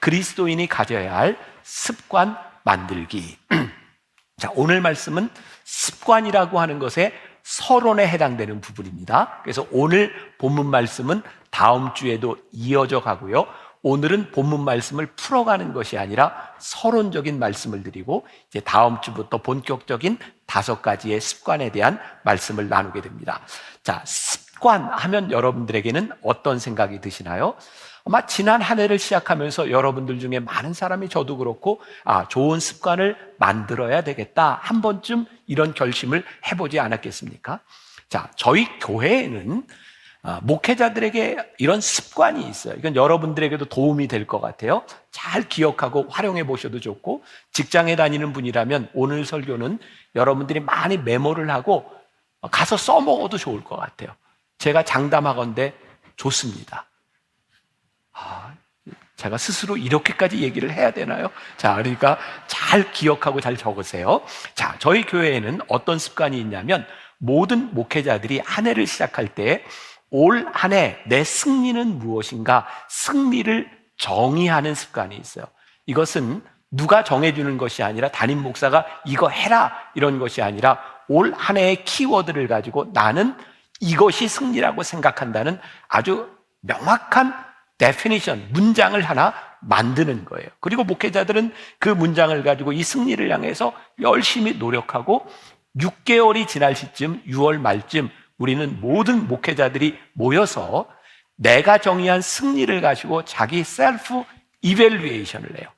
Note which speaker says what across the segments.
Speaker 1: 그리스도인이 가져야 할 습관 만들기. 자, 오늘 말씀은 습관이라고 하는 것에 서론에 해당되는 부분입니다. 그래서 오늘 본문 말씀은 다음 주에도 이어져 가고요. 오늘은 본문 말씀을 풀어가는 것이 아니라 서론적인 말씀을 드리고 이제 다음 주부터 본격적인 5가지의 습관에 대한 말씀을 나누게 됩니다. 자, 습관 하면 여러분들에게는 어떤 생각이 드시나요? 아마 지난 한 해를 시작하면서 여러분들 중에 많은 사람이 저도 그렇고 좋은 습관을 만들어야 되겠다, 한 번쯤 이런 결심을 해보지 않았겠습니까? 자, 저희 교회에는 목회자들에게 이런 습관이 있어요. 이건 여러분들에게도 도움이 될 것 같아요. 잘 기억하고 활용해 보셔도 좋고, 직장에 다니는 분이라면 오늘 설교는 여러분들이 많이 메모를 하고 가서 써먹어도 좋을 것 같아요. 제가 장담하건대 좋습니다. 제가 스스로 이렇게까지 얘기를 해야 되나요? 자, 그러니까 잘 기억하고 잘 적으세요. 자, 저희 교회에는 어떤 습관이 있냐면, 모든 목회자들이 한 해를 시작할 때 올 한 해 내 승리는 무엇인가, 승리를 정의하는 습관이 있어요. 이것은 누가 정해주는 것이 아니라, 담임 목사가 이거 해라 이런 것이 아니라, 올 한 해의 키워드를 가지고 나는 이것이 승리라고 생각한다는 아주 명확한 데피니션, 문장을 하나 만드는 거예요. 그리고 목회자들은 그 문장을 가지고 이 승리를 향해서 열심히 노력하고 6개월이 지날 시점, 6월 말쯤 우리는 모든 목회자들이 모여서 내가 정의한 승리를 가지고 자기 셀프 이밸루에이션을 해요.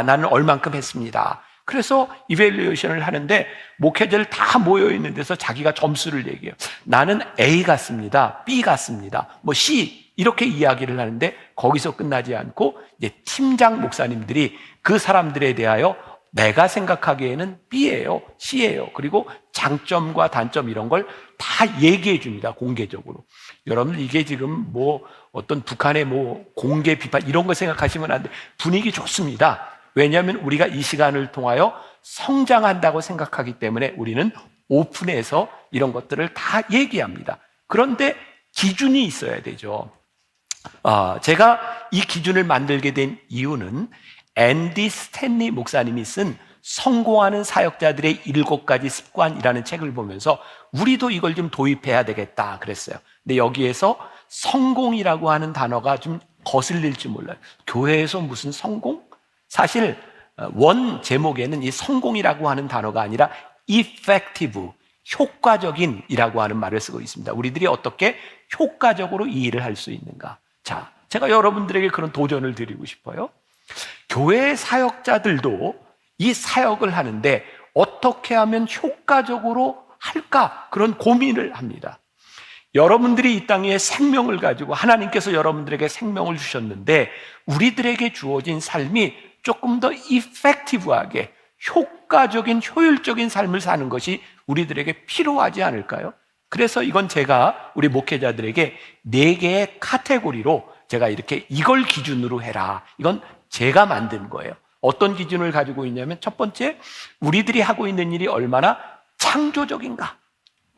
Speaker 1: 나는 얼만큼 했습니다. 그래서 이밸루에이션을 하는데 목회자들 다 모여있는 데서 자기가 점수를 얘기해요. 나는 A 같습니다, B 같습니다, C 이렇게 이야기를 하는데, 거기서 끝나지 않고 이제 팀장 목사님들이 그 사람들에 대하여 내가 생각하기에는 B예요, C예요, 그리고 장점과 단점 이런 걸 다 얘기해 줍니다, 공개적으로. 여러분, 이게 지금 어떤 북한의 공개 비판 이런 거 생각하시면 안 돼. 분위기 좋습니다. 왜냐하면 우리가 이 시간을 통하여 성장한다고 생각하기 때문에 우리는 오픈해서 이런 것들을 다 얘기합니다. 그런데 기준이 있어야 되죠. 제가 이 기준을 만들게 된 이유는 앤디 스탠리 목사님이 쓴 성공하는 사역자들의 7가지 습관이라는 책을 보면서 우리도 이걸 좀 도입해야 되겠다 그랬어요. 근데 여기에서 성공이라고 하는 단어가 좀 거슬릴지 몰라요. 교회에서 무슨 성공? 사실 원 제목에는 이 성공이라고 하는 단어가 아니라 effective, 효과적인이라고 하는 말을 쓰고 있습니다. 우리들이 어떻게 효과적으로 이 일을 할 수 있는가? 자, 제가 여러분들에게 그런 도전을 드리고 싶어요. 교회 사역자들도 이 사역을 하는데 어떻게 하면 효과적으로 할까? 그런 고민을 합니다. 여러분들이 이 땅에 생명을 가지고 하나님께서 여러분들에게 생명을 주셨는데, 우리들에게 주어진 삶이 조금 더 이펙티브하게 효과적인, 효율적인 삶을 사는 것이 우리들에게 필요하지 않을까요? 그래서 이건 제가 우리 목회자들에게 4개의 카테고리로 제가 이렇게 이걸 기준으로 해라, 이건 제가 만든 거예요. 어떤 기준을 가지고 있냐면, 첫 번째, 우리들이 하고 있는 일이 얼마나 창조적인가.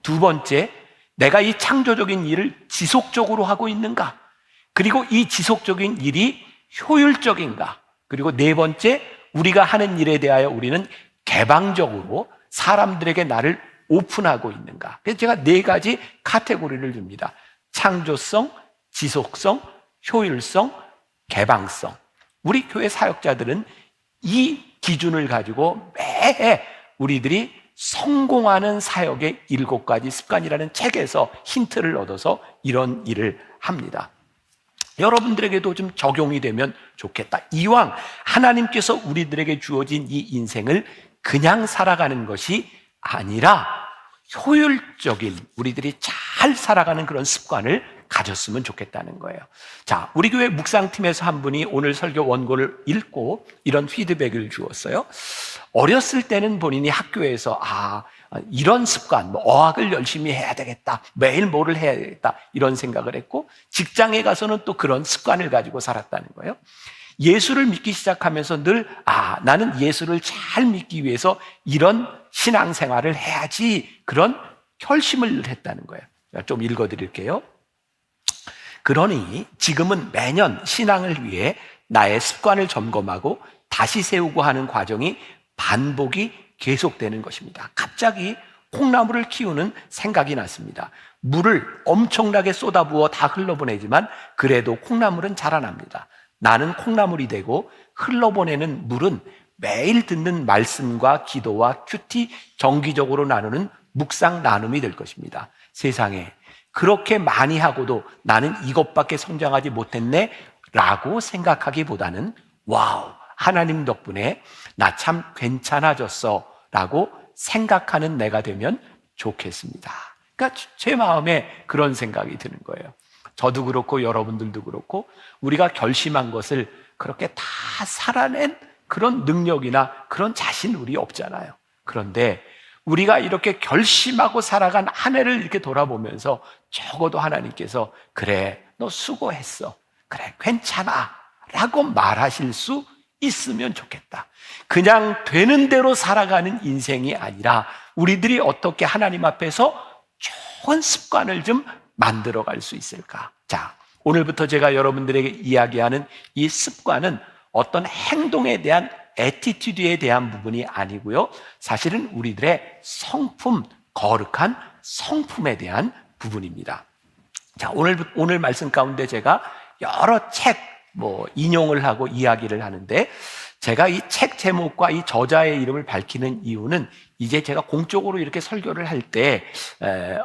Speaker 1: 두 번째, 내가 이 창조적인 일을 지속적으로 하고 있는가. 그리고 이 지속적인 일이 효율적인가. 그리고 네 번째, 우리가 하는 일에 대하여 우리는 개방적으로 사람들에게 나를 오픈하고 있는가. 그래서 제가 4가지 카테고리를 줍니다. 창조성, 지속성, 효율성, 개방성. 우리 교회 사역자들은 이 기준을 가지고 매해 우리들이 성공하는 사역의 7가지 습관이라는 책에서 힌트를 얻어서 이런 일을 합니다. 여러분들에게도 좀 적용이 되면 좋겠다. 이왕 하나님께서 우리들에게 주어진 이 인생을 그냥 살아가는 것이 아니라 효율적인, 우리들이 잘 살아가는 그런 습관을 가졌으면 좋겠다는 거예요. 자, 우리 교회 묵상팀에서 한 분이 오늘 설교 원고를 읽고 이런 피드백을 주었어요. 어렸을 때는 본인이 학교에서 이런 습관, 어학을 열심히 해야 되겠다, 매일 뭐를 해야 되겠다 이런 생각을 했고, 직장에 가서는 또 그런 습관을 가지고 살았다는 거예요. 예수를 믿기 시작하면서 늘 나는 예수를 잘 믿기 위해서 이런 신앙생활을 해야지, 그런 결심을 했다는 거예요. 좀 읽어드릴게요. 그러니 지금은 매년 신앙을 위해 나의 습관을 점검하고 다시 세우고 하는 과정이 반복이 계속되는 것입니다. 갑자기 콩나물을 키우는 생각이 났습니다. 물을 엄청나게 쏟아부어 다 흘러보내지만 그래도 콩나물은 자라납니다. 나는 콩나물이 되고 흘러보내는 물은 매일 듣는 말씀과 기도와 큐티 정기적으로 나누는 묵상 나눔이 될 것입니다. 세상에 그렇게 많이 하고도 나는 이것밖에 성장하지 못했네 라고 생각하기보다는 와우, 하나님 덕분에 나 참 괜찮아졌어 라고 생각하는 내가 되면 좋겠습니다. 그러니까 제 마음에 그런 생각이 드는 거예요. 저도 그렇고 여러분들도 그렇고 우리가 결심한 것을 그렇게 다 살아낸 그런 능력이나 그런 자신 우리 없잖아요. 그런데 우리가 이렇게 결심하고 살아간 한 해를 이렇게 돌아보면서 적어도 하나님께서 그래, 너 수고했어. 그래, 괜찮아. 라고 말하실 수 있으면 좋겠다. 그냥 되는 대로 살아가는 인생이 아니라 우리들이 어떻게 하나님 앞에서 좋은 습관을 좀 만들어 갈 수 있을까? 자, 오늘부터 제가 여러분들에게 이야기하는 이 습관은 어떤 행동에 대한 애티튜드에 대한 부분이 아니고요. 사실은 우리들의 성품, 거룩한 성품에 대한 부분입니다. 자, 오늘 말씀 가운데 제가 여러 책 인용을 하고 이야기를 하는데 제가 이 책 제목과 이 저자의 이름을 밝히는 이유는 이제 제가 공적으로 이렇게 설교를 할 때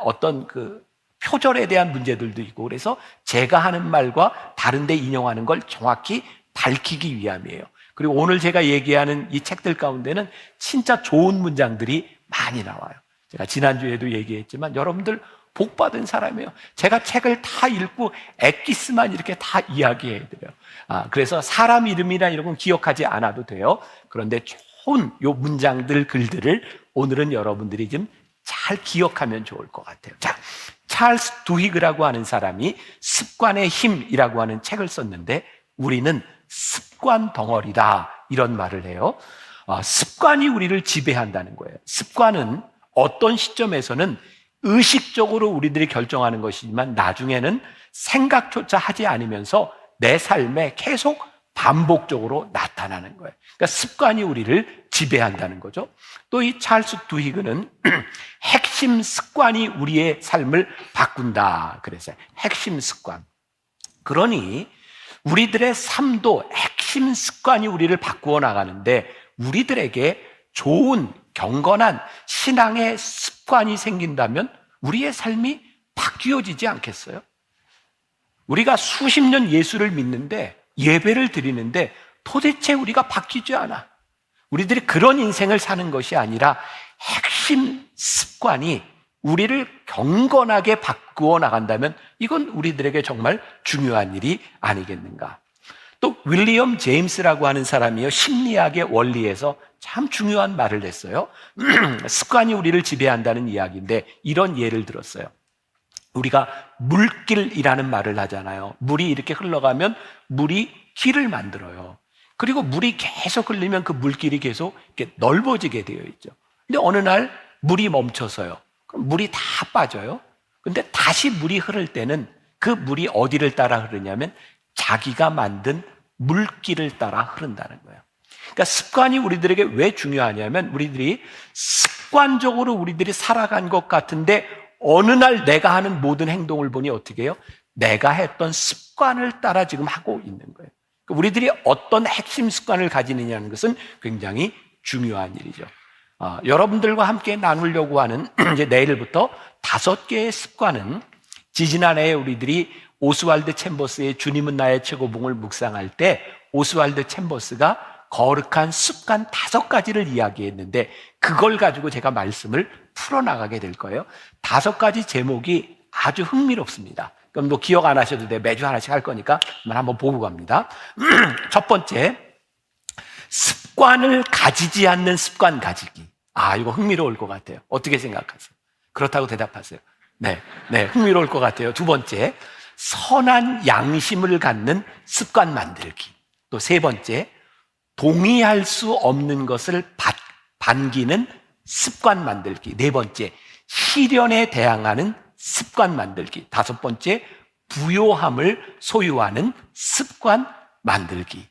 Speaker 1: 어떤 그 표절에 대한 문제들도 있고 그래서 제가 하는 말과 다른 데 인용하는 걸 정확히 밝히기 위함이에요. 그리고 오늘 제가 얘기하는 이 책들 가운데는 진짜 좋은 문장들이 많이 나와요. 제가 지난주에도 얘기했지만 여러분들 복 받은 사람이에요. 제가 책을 다 읽고 엑기스만 이렇게 다 이야기해드려요. 그래서 사람 이름이나 이런 건 기억하지 않아도 돼요. 그런데 좋은 요 문장들, 글들을 오늘은 여러분들이 좀 잘 기억하면 좋을 것 같아요. 자, 찰스 두히그라고 하는 사람이 습관의 힘이라고 하는 책을 썼는데 우리는 습관 덩어리다 이런 말을 해요. 습관이 우리를 지배한다는 거예요. 습관은 어떤 시점에서는 의식적으로 우리들이 결정하는 것이지만 나중에는 생각조차 하지 않으면서 내 삶에 계속 반복적으로 나타나는 거예요. 그러니까 습관이 우리를 지배한다는 거죠. 또 이 찰스 두히그는 핵심 습관이 우리의 삶을 바꾼다 그랬어요. 핵심 습관. 그러니 우리들의 삶도 핵심 습관이 우리를 바꾸어 나가는데 우리들에게 좋은 경건한 신앙의 습관이 생긴다면 우리의 삶이 바뀌어지지 않겠어요? 우리가 수십 년 예수를 믿는데 예배를 드리는데 도대체 우리가 바뀌지 않아. 우리들이 그런 인생을 사는 것이 아니라 핵심 습관이 우리를 경건하게 바꾸어 나간다면 이건 우리들에게 정말 중요한 일이 아니겠는가. 또 윌리엄 제임스라고 하는 사람이요, 심리학의 원리에서 참 중요한 말을 했어요. 습관이 우리를 지배한다는 이야기인데 이런 예를 들었어요. 우리가 물길이라는 말을 하잖아요. 물이 이렇게 흘러가면 물이 길을 만들어요. 그리고 물이 계속 흘리면 그 물길이 계속 이렇게 넓어지게 되어 있죠. 근데 어느 날 물이 멈춰서요. 그럼 물이 다 빠져요. 근데 다시 물이 흐를 때는 그 물이 어디를 따라 흐르냐면 자기가 만든 물길을 따라 흐른다는 거예요. 그러니까 습관이 우리들에게 왜 중요하냐면 우리들이 습관적으로 우리들이 살아간 것 같은데 어느 날 내가 하는 모든 행동을 보니 어떻게 해요? 내가 했던 습관을 따라 지금 하고 있는 거예요. 그러니까 우리들이 어떤 핵심 습관을 가지느냐는 것은 굉장히 중요한 일이죠. 여러분들과 함께 나누려고 하는 이제 내일부터 5개의 습관은 지지난해에 우리들이 오스왈드 챔버스의 주님은 나의 최고봉을 묵상할 때 오스왈드 챔버스가 거룩한 습관 5가지를 이야기했는데 그걸 가지고 제가 말씀을 풀어나가게 될 거예요. 5가지 제목이 아주 흥미롭습니다. 그럼 뭐 기억 안 하셔도 돼. 매주 하나씩 할 거니까 한번 보고 갑니다. 첫 번째, 습관을 가지지 않는 습관 가지기. 이거 흥미로울 것 같아요. 어떻게 생각하세요? 그렇다고 대답하세요. 네, 흥미로울 것 같아요. 두 번째, 선한 양심을 갖는 습관 만들기. 또 세 번째, 동의할 수 없는 것을 반기는 습관 만들기. 네 번째, 시련에 대항하는 습관 만들기. 5번째, 부요함을 소유하는 습관 만들기.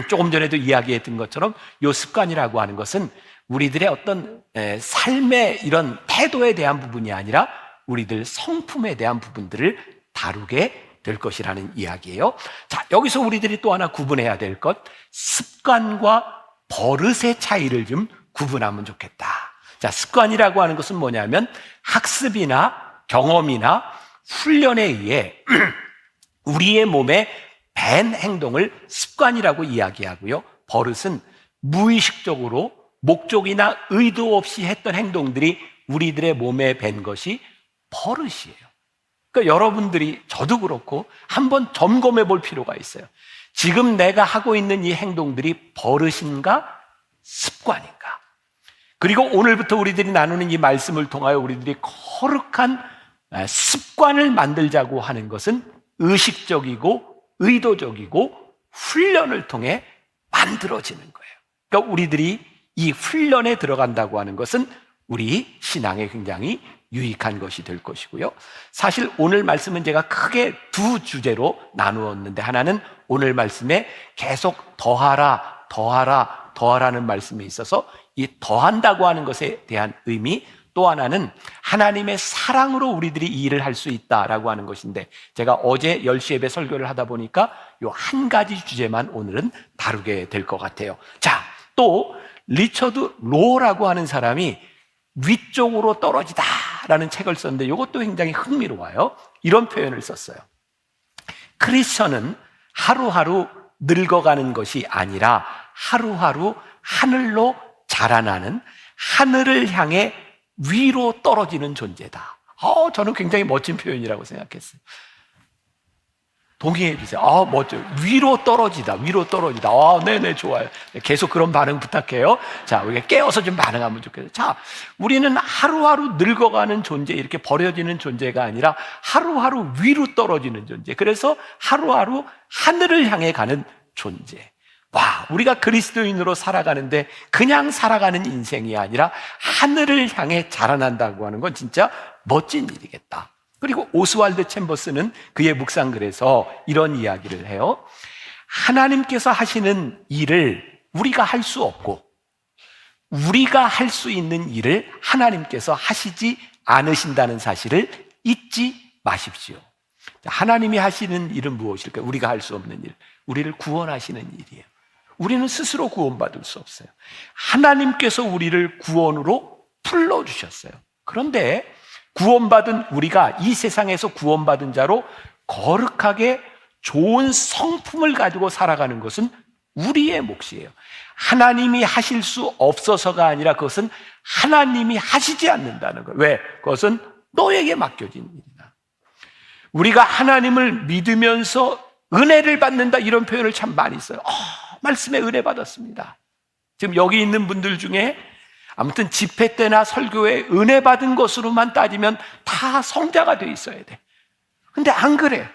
Speaker 1: 조금 전에도 이야기했던 것처럼 이 습관이라고 하는 것은 우리들의 어떤 삶의 이런 태도에 대한 부분이 아니라 우리들 성품에 대한 부분들을 다루게 될 것이라는 이야기예요. 자, 여기서 우리들이 또 하나 구분해야 될 것, 습관과 버릇의 차이를 좀 구분하면 좋겠다. 자, 습관이라고 하는 것은 뭐냐면 학습이나 경험이나 훈련에 의해 우리의 몸에 밴 행동을 습관이라고 이야기하고요. 버릇은 무의식적으로 목적이나 의도 없이 했던 행동들이 우리들의 몸에 밴 것이 버릇이에요. 그러니까 여러분들이, 저도 그렇고 한번 점검해 볼 필요가 있어요. 지금 내가 하고 있는 이 행동들이 버릇인가 습관인가? 그리고 오늘부터 우리들이 나누는 이 말씀을 통하여 우리들이 거룩한 습관을 만들자고 하는 것은 의식적이고 의도적이고 훈련을 통해 만들어지는 거예요. 그러니까 우리들이 이 훈련에 들어간다고 하는 것은 우리 신앙에 굉장히 유익한 것이 될 것이고요. 사실 오늘 말씀은 제가 크게 두 주제로 나누었는데, 하나는 오늘 말씀에 계속 더하라, 더하라, 더하라는 말씀이 있어서 이 더한다고 하는 것에 대한 의미, 또 하나는 하나님의 사랑으로 우리들이 이 일을 할 수 있다라고 하는 것인데, 제가 어제 10시 예배 설교를 하다 보니까 이 한 가지 주제만 오늘은 다루게 될 것 같아요. 자, 또 리처드 로라고 하는 사람이 위쪽으로 떨어지다라는 책을 썼는데 이것도 굉장히 흥미로워요. 이런 표현을 썼어요. 크리스천은 하루하루 늙어가는 것이 아니라 하루하루 하늘로 자라나는, 하늘을 향해 위로 떨어지는 존재다. 저는 굉장히 멋진 표현이라고 생각했어요. 동의해 주세요. 멋져요. 위로 떨어지다, 위로 떨어지다. 네네, 좋아요. 계속 그런 반응 부탁해요. 자, 우리가 깨어서 좀 반응하면 좋겠어요. 자, 우리는 하루하루 늙어가는 존재, 이렇게 버려지는 존재가 아니라 하루하루 위로 떨어지는 존재. 그래서 하루하루 하늘을 향해 가는 존재. 와, 우리가 그리스도인으로 살아가는데 그냥 살아가는 인생이 아니라 하늘을 향해 자라난다고 하는 건 진짜 멋진 일이겠다. 그리고 오스왈드 챔버스는 그의 묵상글에서 이런 이야기를 해요. 하나님께서 하시는 일을 우리가 할 수 없고, 우리가 할 수 있는 일을 하나님께서 하시지 않으신다는 사실을 잊지 마십시오. 하나님이 하시는 일은 무엇일까요? 우리가 할 수 없는 일, 우리를 구원하시는 일이에요. 우리는 스스로 구원받을 수 없어요. 하나님께서 우리를 구원으로 불러주셨어요. 그런데 구원받은 우리가 이 세상에서 구원받은 자로 거룩하게 좋은 성품을 가지고 살아가는 것은 우리의 몫이에요. 하나님이 하실 수 없어서가 아니라 그것은 하나님이 하시지 않는다는 거예요. 왜? 그것은 너에게 맡겨진 일이다. 우리가 하나님을 믿으면서 은혜를 받는다, 이런 표현을 참 많이 써요. 말씀에 은혜 받았습니다. 지금 여기 있는 분들 중에 아무튼 집회 때나 설교에 은혜 받은 것으로만 따지면 다 성자가 돼 있어야 돼. 근데 안 그래.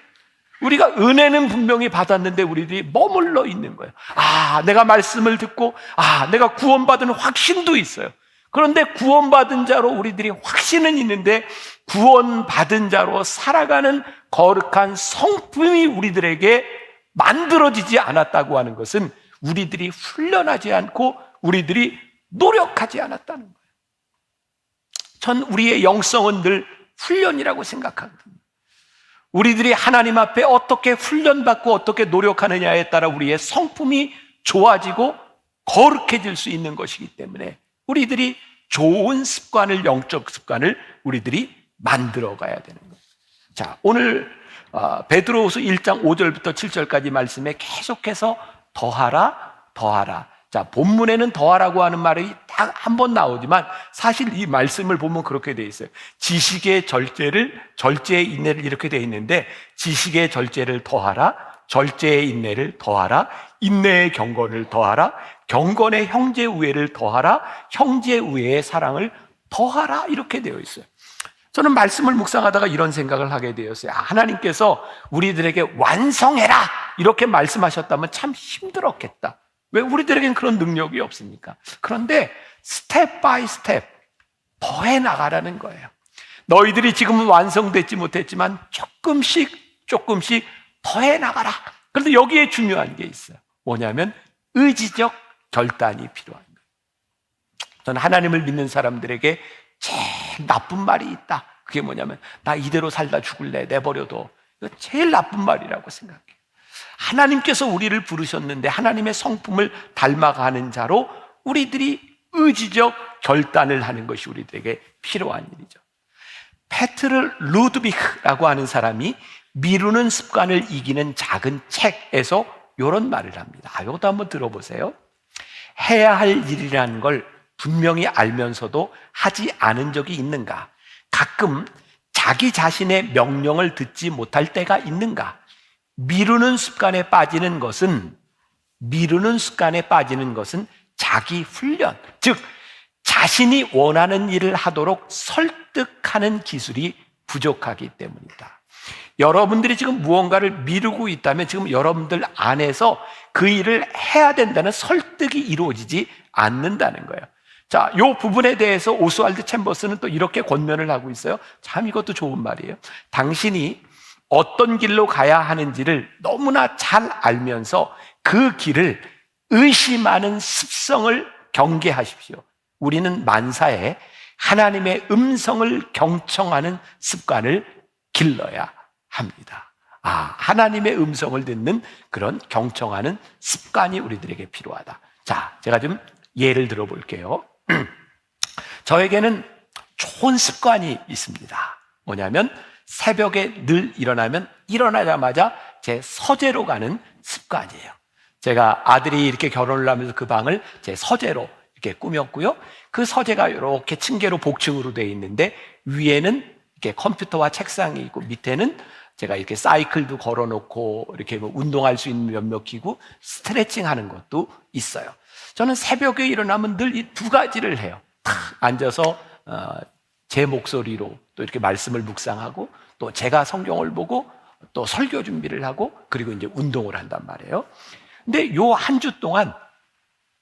Speaker 1: 우리가 은혜는 분명히 받았는데 우리들이 머물러 있는 거예요. 내가 말씀을 듣고 내가 구원받은 확신도 있어요. 그런데 구원받은 자로 우리들이 확신은 있는데 구원받은 자로 살아가는 거룩한 성품이 우리들에게 만들어지지 않았다고 하는 것은 우리들이 훈련하지 않고 우리들이 노력하지 않았다는 거예요. 전 우리의 영성은 늘 훈련이라고 생각하거든요. 우리들이 하나님 앞에 어떻게 훈련받고 어떻게 노력하느냐에 따라 우리의 성품이 좋아지고 거룩해질 수 있는 것이기 때문에 우리들이 좋은 습관을, 영적 습관을 우리들이 만들어 가야 되는 거예요. 자, 오늘 베드로후서 1장 5절부터 7절까지 말씀에 계속해서 더하라, 더하라. 자, 본문에는 더하라고 하는 말이 딱 한 번 나오지만 사실 이 말씀을 보면 그렇게 돼 있어요. 지식의 절제의 인내를 이렇게 돼 있는데, 지식의 절제를 더하라, 절제의 인내를 더하라, 인내의 경건을 더하라, 경건의 형제 우애를 더하라, 형제 우애의 사랑을 더하라, 이렇게 되어 있어요. 저는 말씀을 묵상하다가 이런 생각을 하게 되었어요. 하나님께서 우리들에게 완성해라 이렇게 말씀하셨다면 참 힘들었겠다. 왜? 우리들에게는 그런 능력이 없으니까. 그런데 스텝 바이 스텝 더해 나가라는 거예요. 너희들이 지금은 완성되지 못했지만 조금씩 더해 나가라. 그런데 여기에 중요한 게 있어요. 뭐냐면 의지적 결단이 필요한 거예요. 저는 하나님을 믿는 사람들에게 제일 나쁜 말이 있다. 그게 뭐냐면 나 이대로 살다 죽을래, 내버려둬. 이거 제일 나쁜 말이라고 생각해요. 하나님께서 우리를 부르셨는데 하나님의 성품을 닮아가는 자로 우리들이 의지적 결단을 하는 것이 우리들에게 필요한 일이죠. 페트르 루드비흐라고 하는 사람이 미루는 습관을 이기는 작은 책에서 이런 말을 합니다. 이것도 한번 들어보세요. 해야 할 일이라는 걸 분명히 알면서도 하지 않은 적이 있는가? 가끔 자기 자신의 명령을 듣지 못할 때가 있는가? 미루는 습관에 빠지는 것은 자기 훈련, 즉 자신이 원하는 일을 하도록 설득하는 기술이 부족하기 때문이다. 여러분들이 지금 무언가를 미루고 있다면 지금 여러분들 안에서 그 일을 해야 된다는 설득이 이루어지지 않는다는 거예요. 자, 이 부분에 대해서 오스왈드 챔버스는 또 이렇게 권면을 하고 있어요. 참 이것도 좋은 말이에요. 당신이 어떤 길로 가야 하는지를 너무나 잘 알면서 그 길을 의심하는 습성을 경계하십시오. 우리는 만사에 하나님의 음성을 경청하는 습관을 길러야 합니다. 하나님의 음성을 듣는 그런 경청하는 습관이 우리들에게 필요하다. 자, 제가 좀 예를 들어 볼게요. 저에게는 좋은 습관이 있습니다. 뭐냐면 새벽에 늘 일어나자마자 제 서재로 가는 습관이에요. 제가 아들이 이렇게 결혼을 하면서 그 방을 제 서재로 이렇게 꾸몄고요. 그 서재가 이렇게 층계로 복층으로 되어 있는데 위에는 이렇게 컴퓨터와 책상이 있고 밑에는 제가 이렇게 사이클도 걸어놓고 이렇게 뭐 운동할 수 있는 몇몇 기구, 스트레칭 하는 것도 있어요. 저는 새벽에 일어나면 늘 이 두 가지를 해요. 탁 앉아서 제 목소리로 또 이렇게 말씀을 묵상하고 또 제가 성경을 보고 또 설교 준비를 하고 그리고 이제 운동을 한단 말이에요. 근데 요 한 주 동안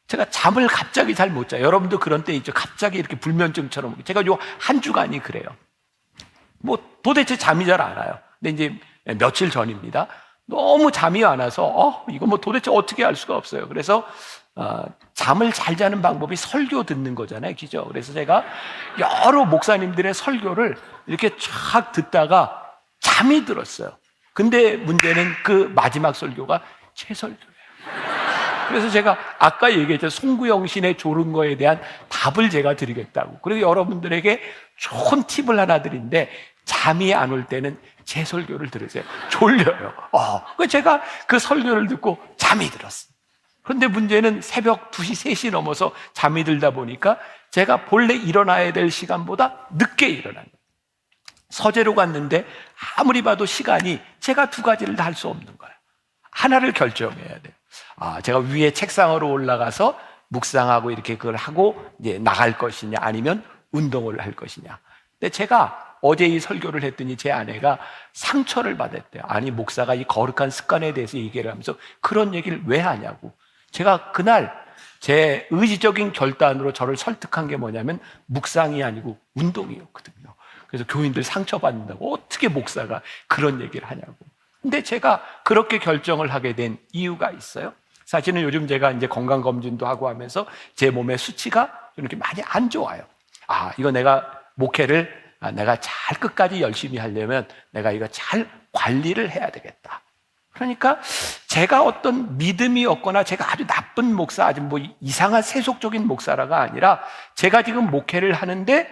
Speaker 1: 제가 잠을 갑자기 잘 못 자요. 여러분도 그런 때 있죠. 갑자기 이렇게 불면증처럼. 제가 요 한 주간이 그래요. 뭐 도대체 잠이 잘 안 와요. 근데 이제 며칠 전입니다. 너무 잠이 안 와서 이거 뭐 도대체 어떻게 할 수가 없어요. 그래서 잠을 잘 자는 방법이 설교 듣는 거잖아요. 그죠? 그래서 제가 여러 목사님들의 설교를 이렇게 쫙 듣다가 잠이 들었어요. 근데 문제는 그 마지막 설교가 제 설교예요. 그래서 제가 아까 얘기했죠. 송구영 신의 졸은 거에 대한 답을 제가 드리겠다고. 그리고 여러분들에게 좋은 팁을 하나 드린데 잠이 안 올 때는 제 설교를 들으세요. 졸려요. 제가 그 설교를 듣고 잠이 들었어요. 그런데 문제는 새벽 2시, 3시 넘어서 잠이 들다 보니까 제가 본래 일어나야 될 시간보다 늦게 일어난 거예요. 서재로 갔는데 아무리 봐도 시간이 제가 두 가지를 다 할 수 없는 거예요. 하나를 결정해야 돼요. 제가 위에 책상으로 올라가서 묵상하고 이렇게 그걸 하고 이제 나갈 것이냐 아니면 운동을 할 것이냐. 근데 제가 어제 이 설교를 했더니 제 아내가 상처를 받았대요. 아니, 목사가 이 거룩한 습관에 대해서 얘기를 하면서 그런 얘기를 왜 하냐고. 제가 그날 제 의지적인 결단으로 저를 설득한 게 뭐냐면 묵상이 아니고 운동이었거든요. 그래서 교인들 상처받는다고 어떻게 목사가 그런 얘기를 하냐고. 근데 제가 그렇게 결정을 하게 된 이유가 있어요. 사실은 요즘 제가 이제 건강검진도 하고 하면서 제 몸의 수치가 이렇게 많이 안 좋아요. 이거 내가 목회를 내가 잘 끝까지 열심히 하려면 내가 이거 잘 관리를 해야 되겠다. 그러니까 제가 어떤 믿음이 없거나 제가 아주 나쁜 목사, 아주 뭐 이상한 세속적인 목사라가 아니라 제가 지금 목회를 하는데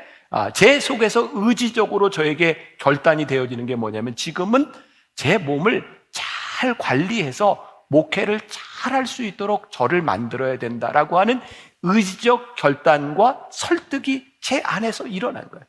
Speaker 1: 제 속에서 의지적으로 저에게 결단이 되어지는 게 뭐냐면 지금은 제 몸을 잘 관리해서 목회를 잘 할 수 있도록 저를 만들어야 된다라고 하는 의지적 결단과 설득이 제 안에서 일어난 거예요.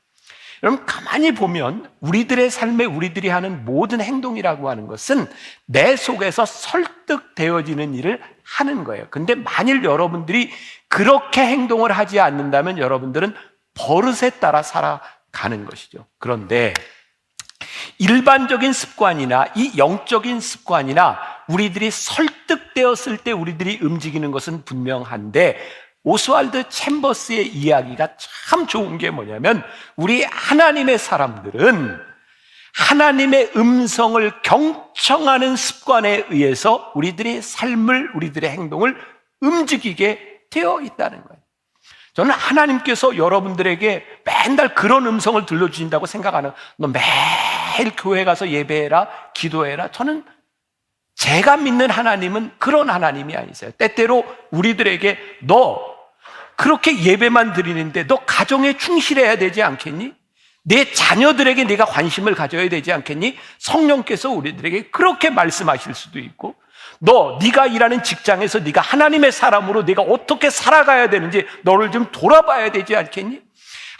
Speaker 1: 여러분, 가만히 보면 우리들의 삶에 우리들이 하는 모든 행동이라고 하는 것은 내 속에서 설득되어지는 일을 하는 거예요. 근데 만일 여러분들이 그렇게 행동을 하지 않는다면 여러분들은 버릇에 따라 살아가는 것이죠. 그런데 일반적인 습관이나 이 영적인 습관이나 우리들이 설득되었을 때 우리들이 움직이는 것은 분명한데 오스왈드 챔버스의 이야기가 참 좋은 게 뭐냐면 우리 하나님의 사람들은 하나님의 음성을 경청하는 습관에 의해서 우리들의 삶을, 우리들의 행동을 움직이게 되어 있다는 거예요. 저는 하나님께서 여러분들에게 맨날 그런 음성을 들려주신다고 생각 안 해요. 너 매일 교회 가서 예배해라, 기도해라. 저는 제가 믿는 하나님은 그런 하나님이 아니세요. 때때로 우리들에게 너 그렇게 예배만 드리는데 너 가정에 충실해야 되지 않겠니? 내 자녀들에게 네가 관심을 가져야 되지 않겠니? 성령께서 우리들에게 그렇게 말씀하실 수도 있고, 네가 일하는 직장에서 네가 하나님의 사람으로 네가 어떻게 살아가야 되는지 너를 좀 돌아봐야 되지 않겠니?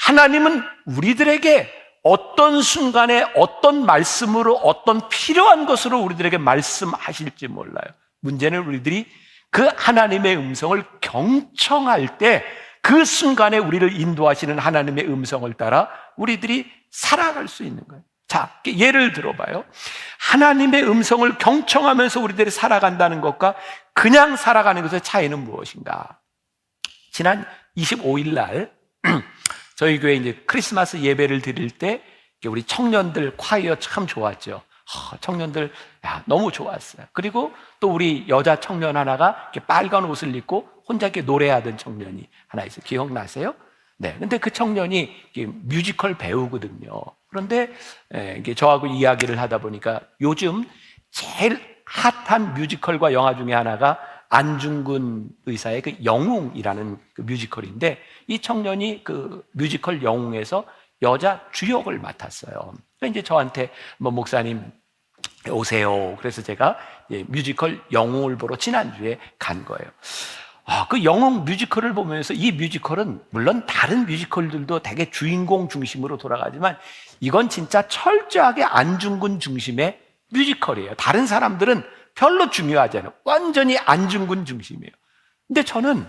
Speaker 1: 하나님은 우리들에게 어떤 순간에 어떤 말씀으로 어떤 필요한 것으로 우리들에게 말씀하실지 몰라요. 문제는 우리들이 그 하나님의 음성을 경청할 때 그 순간에 우리를 인도하시는 하나님의 음성을 따라 우리들이 살아갈 수 있는 거예요. 자, 예를 들어봐요. 하나님의 음성을 경청하면서 우리들이 살아간다는 것과 그냥 살아가는 것의 차이는 무엇인가? 지난 25일 날 저희 교회 이제 크리스마스 예배를 드릴 때 우리 청년들 콰이어 참 좋았죠. 청년들 너무 좋았어요. 그리고 또 우리 여자 청년 하나가 이렇게 빨간 옷을 입고 혼자 이렇게 노래하던 청년이 하나 있어요. 기억나세요? 네. 근데 그 청년이 뮤지컬 배우거든요. 그런데 이게 저하고 이야기를 하다 보니까 요즘 제일 핫한 뮤지컬과 영화 중에 하나가 안중근 의사의 그 영웅이라는 그 뮤지컬인데, 이 청년이 그 뮤지컬 영웅에서 여자 주역을 맡았어요. 그러니까 이제 저한테 목사님 오세요. 그래서 제가 뮤지컬 영웅을 보러 지난주에 간 거예요. 그 영웅 뮤지컬을 보면서, 이 뮤지컬은 물론 다른 뮤지컬들도 되게 주인공 중심으로 돌아가지만 이건 진짜 철저하게 안중근 중심의 뮤지컬이에요. 다른 사람들은 별로 중요하지 않아요. 완전히 안중근 중심이에요. 근데 저는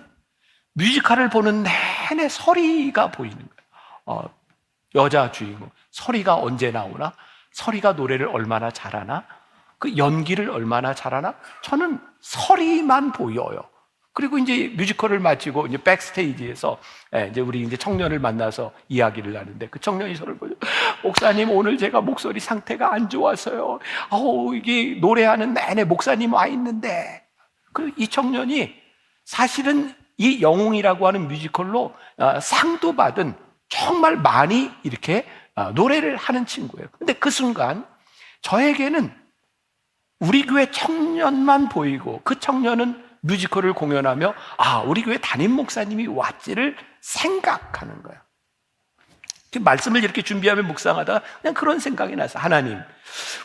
Speaker 1: 뮤지컬을 보는 내내 설이가 보이는 거예요. 여자 주인공 설이가 언제 나오나? 설이가 노래를 얼마나 잘하나? 그 연기를 얼마나 잘하나? 저는 설이만 보여요. 그리고 이제 뮤지컬을 마치고 이제 백스테이지에서 이제 우리 이제 청년을 만나서 이야기를 하는데, 그 청년이 저를 보죠. 목사님, 오늘 제가 목소리 상태가 안 좋아서요. 이게 노래하는 내내 목사님 와 있는데. 그리고 이 청년이 사실은 이 영웅이라고 하는 뮤지컬로 상도 받은 정말 많이 이렇게 노래를 하는 친구예요. 근데 그 순간 저에게는 우리 교회 청년만 보이고, 그 청년은 뮤지컬을 공연하며 우리 교회 담임 목사님이 왔지를 생각하는 거예요. 말씀을 이렇게 준비하며 묵상하다가 그냥 그런 생각이 나서, 하나님,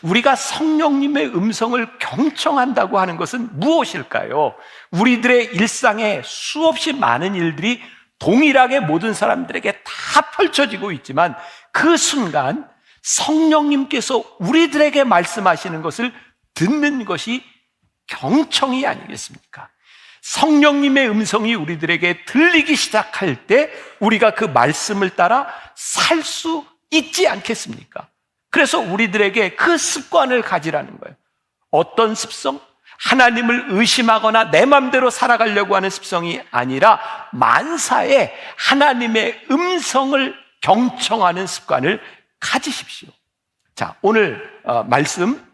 Speaker 1: 우리가 성령님의 음성을 경청한다고 하는 것은 무엇일까요? 우리들의 일상에 수없이 많은 일들이 동일하게 모든 사람들에게 다 펼쳐지고 있지만, 그 순간 성령님께서 우리들에게 말씀하시는 것을 듣는 것이 경청이 아니겠습니까? 성령님의 음성이 우리들에게 들리기 시작할 때 우리가 그 말씀을 따라 살 수 있지 않겠습니까? 그래서 우리들에게 그 습관을 가지라는 거예요. 어떤 습성? 하나님을 의심하거나 내 맘대로 살아가려고 하는 습성이 아니라 만사에 하나님의 음성을 경청하는 습관을 가지십시오. 자, 오늘 말씀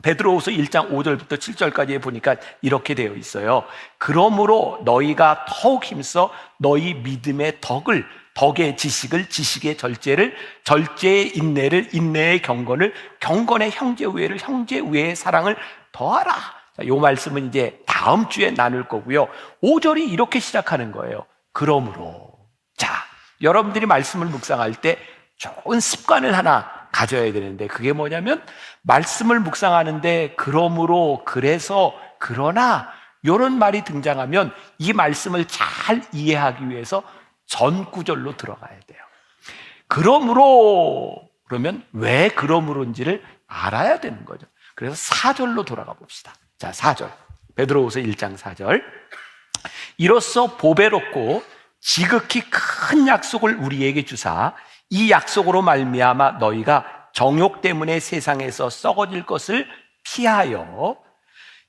Speaker 1: 베드로후서 1장 5절부터 7절까지 보니까 이렇게 되어 있어요. 그러므로 너희가 더욱 힘써 너희 믿음의 덕의 지식을, 지식의 절제를, 절제의 인내를, 인내의 경건을, 경건의 형제 우애를, 형제 우애의 사랑을 더하라. 자, 이 말씀은 이제 다음 주에 나눌 거고요. 5절이 이렇게 시작하는 거예요. 그러므로. 자, 여러분들이 말씀을 묵상할 때 좋은 습관을 하나 가져야 되는데, 그게 뭐냐면 말씀을 묵상하는데 그러므로, 그래서, 그러나 이런 말이 등장하면 이 말씀을 잘 이해하기 위해서 전 구절로 들어가야 돼요. 그러므로, 그러면 왜 그러므로인지를 알아야 되는 거죠. 그래서 4절로 돌아가 봅시다. 자, 4절. 베드로후서 1장 4절. 이로써 보배롭고 지극히 큰 약속을 우리에게 주사 이 약속으로 말미암아 너희가 정욕 때문에 세상에서 썩어질 것을 피하여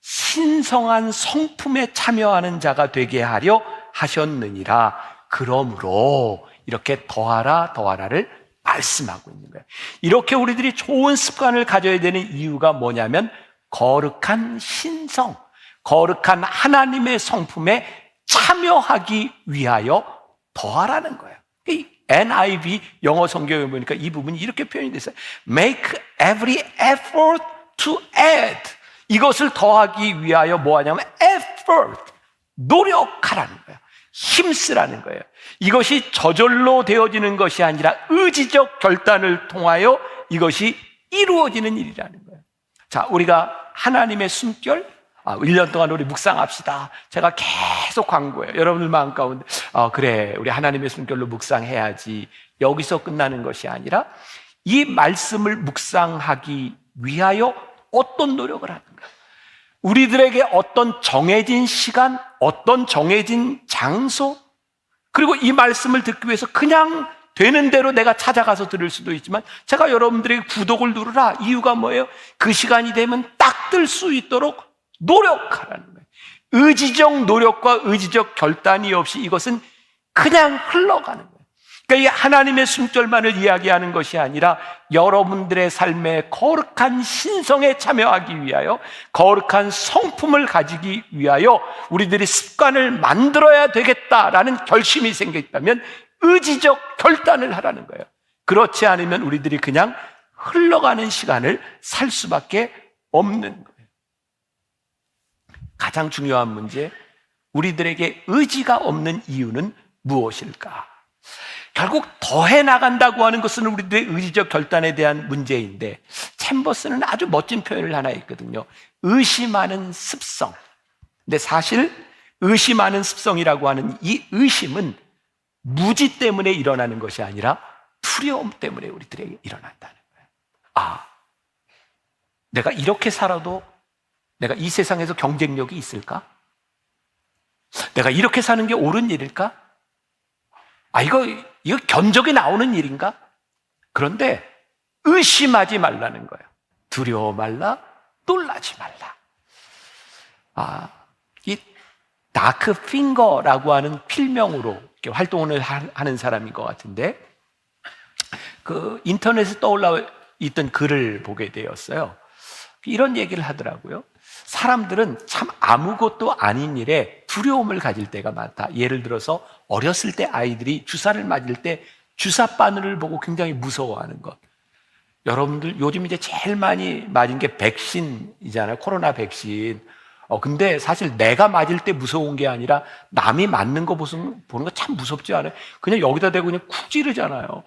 Speaker 1: 신성한 성품에 참여하는 자가 되게 하려 하셨느니라. 그러므로 이렇게 더하라를 말씀하고 있는 거예요. 이렇게 우리들이 좋은 습관을 가져야 되는 이유가 뭐냐면 거룩한 신성, 거룩한 하나님의 성품에 참여하기 위하여 더하라는 거예요. 이 NIV 영어 성경에 보니까 이 부분이 이렇게 표현이 됐어요. Make every effort to add. 이것을 더하기 위하여 뭐 하냐면 effort, 노력하라는 거예요. 힘쓰라는 거예요. 이것이 저절로 되어지는 것이 아니라 의지적 결단을 통하여 이것이 이루어지는 일이라는 거예요. 자, 우리가 하나님의 숨결, 1년 동안 우리 묵상합시다. 제가 계속 광고해요. 여러분들 마음 가운데 그래, 우리 하나님의 숨결로 묵상해야지. 여기서 끝나는 것이 아니라 이 말씀을 묵상하기 위하여 어떤 노력을 하는가. 우리들에게 어떤 정해진 시간, 어떤 정해진 장소, 그리고 이 말씀을 듣기 위해서 그냥 되는 대로 내가 찾아가서 들을 수도 있지만 제가 여러분들에게 구독을 누르라. 이유가 뭐예요? 그 시간이 되면 딱 들 수 있도록 노력하라는 거예요. 의지적 노력과 의지적 결단이 없이 이것은 그냥 흘러가는 거예요. 그러니까 이 하나님의 숨결만을 이야기하는 것이 아니라 여러분들의 삶에 거룩한 신성에 참여하기 위하여 거룩한 성품을 가지기 위하여 우리들이 습관을 만들어야 되겠다라는 결심이 생겼다면 의지적 결단을 하라는 거예요. 그렇지 않으면 우리들이 그냥 흘러가는 시간을 살 수밖에 없는 거예요. 가장 중요한 문제, 우리들에게 의지가 없는 이유는 무엇일까? 결국 더해 나간다고 하는 것은 우리들의 의지적 결단에 대한 문제인데 챔버스는 아주 멋진 표현을 하나 했거든요. 의심하는 습성. 근데 사실 의심하는 습성이라고 하는 이 의심은 무지 때문에 일어나는 것이 아니라 두려움 때문에 우리들에게 일어난다는 거예요. 내가 이렇게 살아도 내가 이 세상에서 경쟁력이 있을까? 내가 이렇게 사는 게 옳은 일일까? 이거 견적이 나오는 일인가? 그런데 의심하지 말라는 거예요. 두려워 말라, 놀라지 말라. 이 다크 핑거라고 하는 필명으로 이렇게 활동을 하는 사람인 것 같은데 그 인터넷에 떠올라 있던 글을 보게 되었어요. 이런 얘기를 하더라고요. 사람들은 참 아무것도 아닌 일에 두려움을 가질 때가 많다. 예를 들어서 어렸을 때 아이들이 주사를 맞을 때 주사 바늘을 보고 굉장히 무서워하는 것. 여러분들 요즘 이제 제일 많이 맞은 게 백신이잖아요. 코로나 백신. 근데 사실 내가 맞을 때 무서운 게 아니라 남이 맞는 거 보는 거 참 무섭지 않아요? 그냥 여기다 대고 그냥 쿡 찌르잖아요.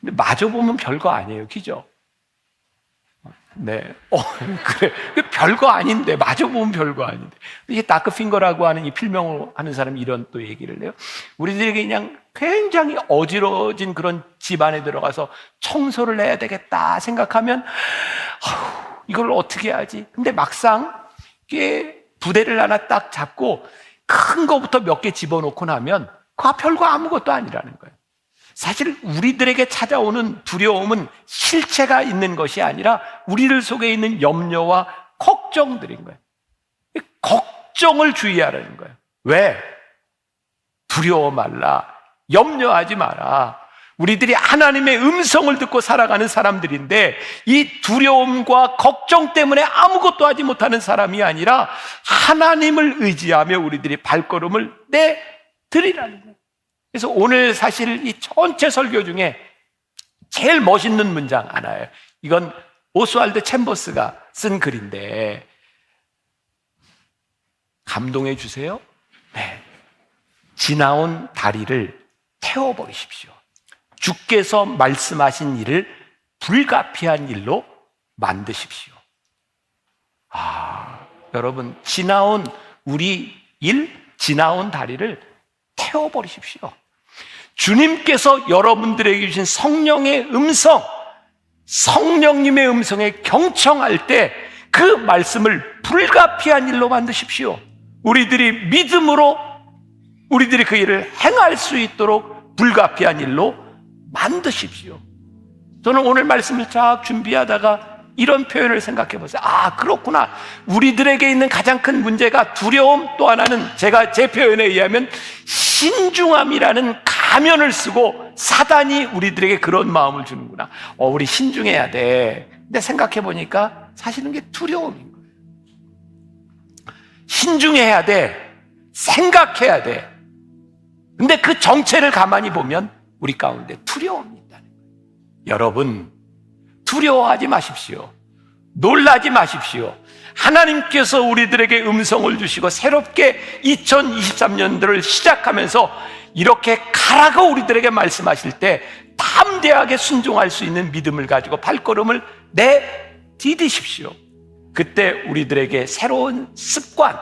Speaker 1: 근데 맞아보면 별거 아니에요. 그죠? 네. 그래. 별거 아닌데, 맞아보면 별거 아닌데. 이게 다크핑거라고 하는 이 필명을 하는 사람이 이런 또 얘기를 해요. 우리들에게 그냥 굉장히 어지러진 그런 집안에 들어가서 청소를 해야 되겠다 생각하면, 이걸 어떻게 하지? 근데 막상, 이게 부대를 하나 딱 잡고 큰 거부터 몇 개 집어넣고 나면, 그거 별거 아무것도 아니라는 거예요. 사실 우리들에게 찾아오는 두려움은 실체가 있는 것이 아니라 우리들 속에 있는 염려와 걱정들인 거예요. 걱정을 주의하라는 거예요. 왜? 두려워 말라. 염려하지 마라. 우리들이 하나님의 음성을 듣고 살아가는 사람들인데 이 두려움과 걱정 때문에 아무것도 하지 못하는 사람이 아니라 하나님을 의지하며 우리들이 발걸음을 내드리라는 거예요. 그래서 오늘 사실 이 전체 설교 중에 제일 멋있는 문장 하나예요. 이건 오스왈드 챔버스가 쓴 글인데 감동해 주세요. 네. 지나온 다리를 태워버리십시오. 주께서 말씀하신 일을 불가피한 일로 만드십시오. 여러분, 지나온 우리 일, 지나온 다리를 태워버리십시오. 주님께서 여러분들에게 주신 성령의 음성, 성령님의 음성에 경청할 때 그 말씀을 불가피한 일로 만드십시오. 우리들이 믿음으로 우리들이 그 일을 행할 수 있도록 불가피한 일로 만드십시오. 저는 오늘 말씀을 쫙 준비하다가 이런 표현을 생각해 보세요. 그렇구나. 우리들에게 있는 가장 큰 문제가 두려움, 또 하나는 제가 제 표현에 의하면 신중함이라는 가면을 쓰고 사단이 우리들에게 그런 마음을 주는구나. 우리 신중해야 돼. 근데 생각해 보니까 사실은 그게 두려움인 거예요. 신중해야 돼. 생각해야 돼. 근데 그 정체를 가만히 보면 우리 가운데 두려움이 있다는 거예요. 여러분, 두려워하지 마십시오. 놀라지 마십시오. 하나님께서 우리들에게 음성을 주시고 새롭게 2023년도를 시작하면서 이렇게 가라고 우리들에게 말씀하실 때 담대하게 순종할 수 있는 믿음을 가지고 발걸음을 내디디십시오. 그때 우리들에게 새로운 습관,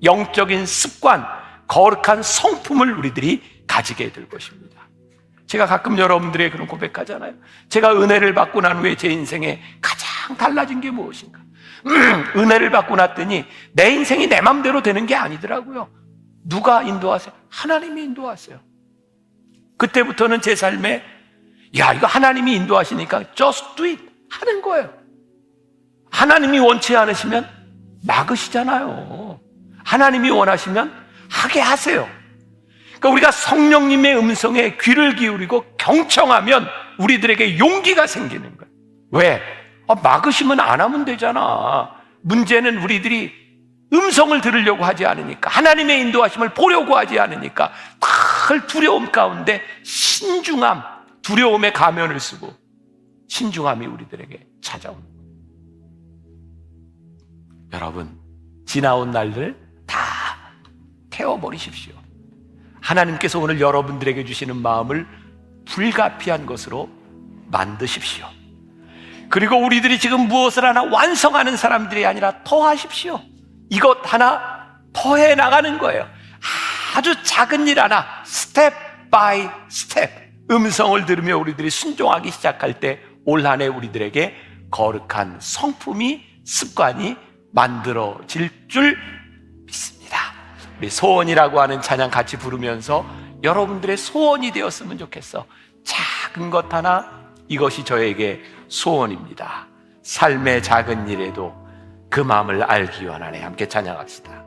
Speaker 1: 영적인 습관, 거룩한 성품을 우리들이 가지게 될 것입니다. 제가 가끔 여러분들에게 그런 고백하잖아요. 제가 은혜를 받고 난 후에 제 인생에 가장 달라진 게 무엇인가? 은혜를 받고 났더니 내 인생이 내 맘대로 되는 게 아니더라고요. 누가 인도하세요? 하나님이 인도하세요. 그때부터는 제 삶에 이거 하나님이 인도하시니까 just do it 하는 거예요. 하나님이 원치 않으시면 막으시잖아요. 하나님이 원하시면 하게 하세요. 그러니까 우리가 성령님의 음성에 귀를 기울이고 경청하면 우리들에게 용기가 생기는 거예요. 왜? 막으시면 안 하면 되잖아. 문제는 우리들이 음성을 들으려고 하지 않으니까, 하나님의 인도하심을 보려고 하지 않으니까 늘 두려움 가운데 신중함, 두려움의 가면을 쓰고 신중함이 우리들에게 찾아옵니다. 여러분, 지나온 날들 다 태워버리십시오. 하나님께서 오늘 여러분들에게 주시는 마음을 불가피한 것으로 만드십시오. 그리고 우리들이 지금 무엇을 하나 완성하는 사람들이 아니라 더하십시오. 이것 하나 더해 나가는 거예요. 아주 작은 일 하나 스텝 바이 스텝 음성을 들으며 우리들이 순종하기 시작할 때 올 한 해 우리들에게 거룩한 성품이, 습관이 만들어질 줄 믿습니다. 우리 소원이라고 하는 찬양 같이 부르면서 여러분들의 소원이 되었으면 좋겠어. 작은 것 하나, 이것이 저에게 소원입니다. 삶의 작은 일에도 그 마음을 알기 원하네. 함께 찬양합시다.